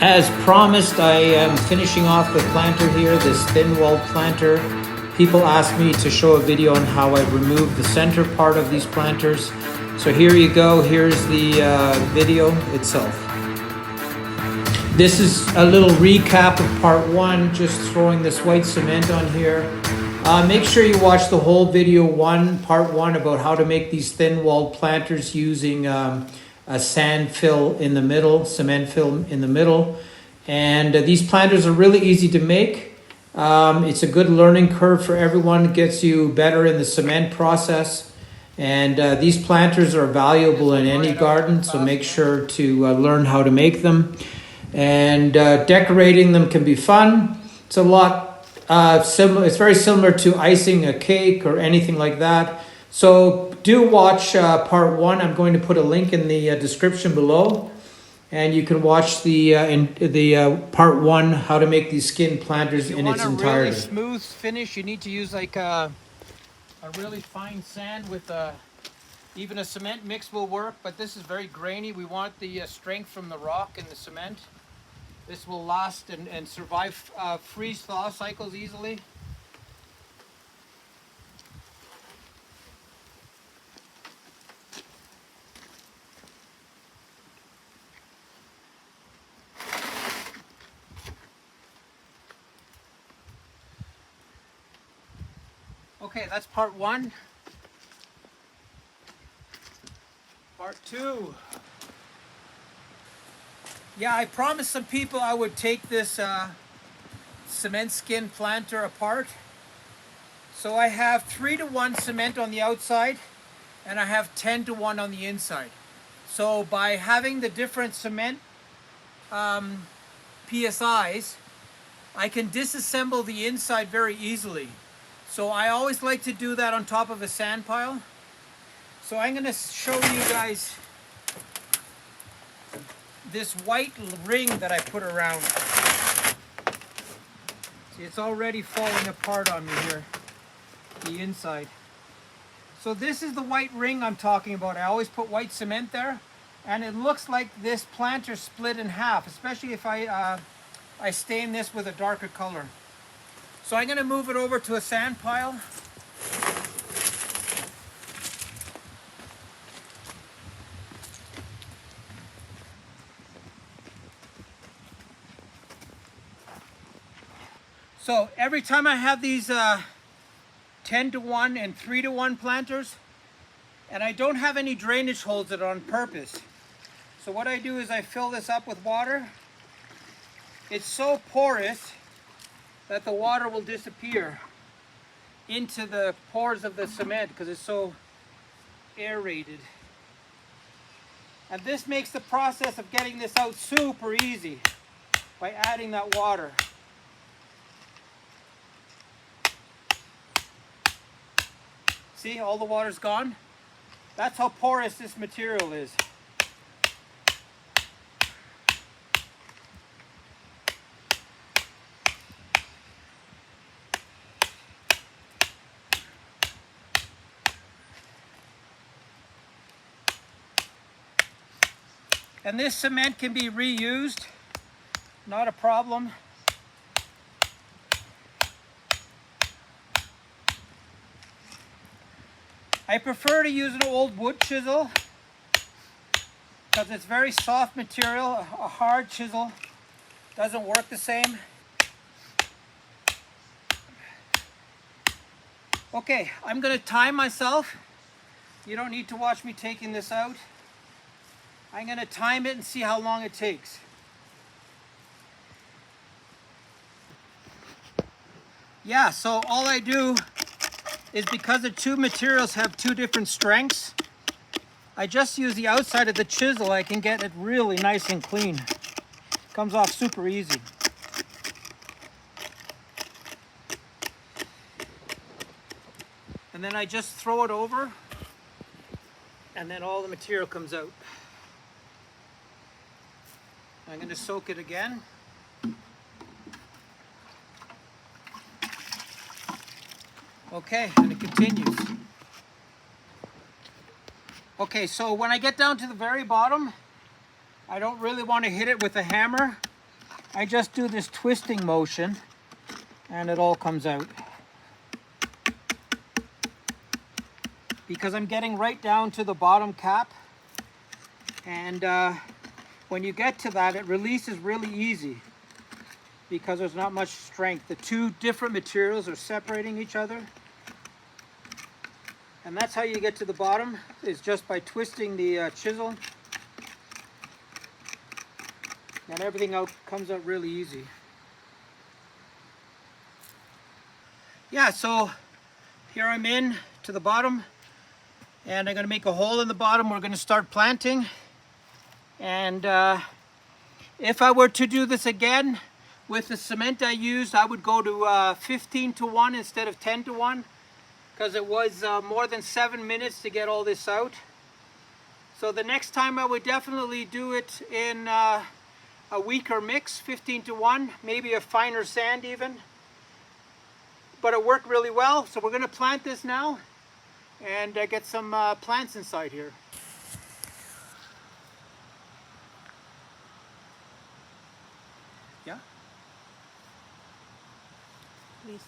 As promised, I am finishing off the planter here, this thin walled planter. People asked me to show a video on how I remove the center part of these planters. So here you go, here's the video itself. This is a little recap of part one, just throwing this white cement on here. Make sure you watch the whole video part one, about how to make these thin walled planters using a sand fill in the middle, cement fill in the middle. And these planters are really easy to make. It's a good learning curve for everyone. It gets you better in the cement process. And these planters are valuable in any garden, so make sure to learn how to make them. And decorating them can be fun. It's a lot similar. It's very similar to icing a cake or anything like that. So do watch part one. I'm going to put a link in the description below, and you can watch the part one, how to make these skin planters in its entirety. If you want a really smooth finish, you need to use like a really fine sand with even a cement mix will work, but this is very grainy. We want the strength from the rock and the cement. This will last and survive freeze-thaw cycles easily. Okay, that's part one. Part two. Yeah, I promised some people I would take this cement skin planter apart. So I have 3-to-1 cement on the outside, and I have 10-to-1 on the inside. So by having the different cement PSIs, I can disassemble the inside very easily. So I always like to do that on top of a sand pile. So I'm going to show you guys this white ring that I put around. See, it's already falling apart on me here, the inside. So this is the white ring I'm talking about. I always put white cement there, and it looks like this planter split in half, especially if I stain this with a darker color. So I'm going to move it over to a sand pile. So every time I have these 10-to-1 and 3-to-1 planters, and I don't have any drainage holes that are on purpose. So what I do is I fill this up with water. It's so porous that the water will disappear into the pores of the cement because it's so aerated. And this makes the process of getting this out super easy by adding that water. See, all the water's gone? That's how porous this material is. And this cement can be reused, not a problem. I prefer to use an old wood chisel because it's very soft material. A hard chisel doesn't work the same. Okay, I'm going to time myself. You don't need to watch me taking this out. I'm going to time it and see how long it takes. Yeah, so all I do is, because the two materials have two different strengths, I just use the outside of the chisel. I can get it really nice and clean. Comes off super easy. And then I just throw it over, and then all the material comes out. I'm going to soak it again. Okay, and it continues. Okay, so when I get down to the very bottom, I don't really want to hit it with a hammer. I just do this twisting motion and it all comes out. Because I'm getting right down to the bottom cap, and when you get to that, it releases really easy because there's not much strength. The two different materials are separating each other. And that's how you get to the bottom, is just by twisting the chisel. And everything comes out really easy. Yeah, so here I'm in to the bottom, and I'm going to make a hole in the bottom. We're going to start planting. And if I were to do this again with the cement I used, I would go to 15 to 1 instead of 10 to 1, because it was more than 7 minutes to get all this out. So the next time I would definitely do it in a weaker mix, 15 to 1, maybe a finer sand even. But it worked really well, so we're going to plant this now and get some plants inside here. Yeah? Least.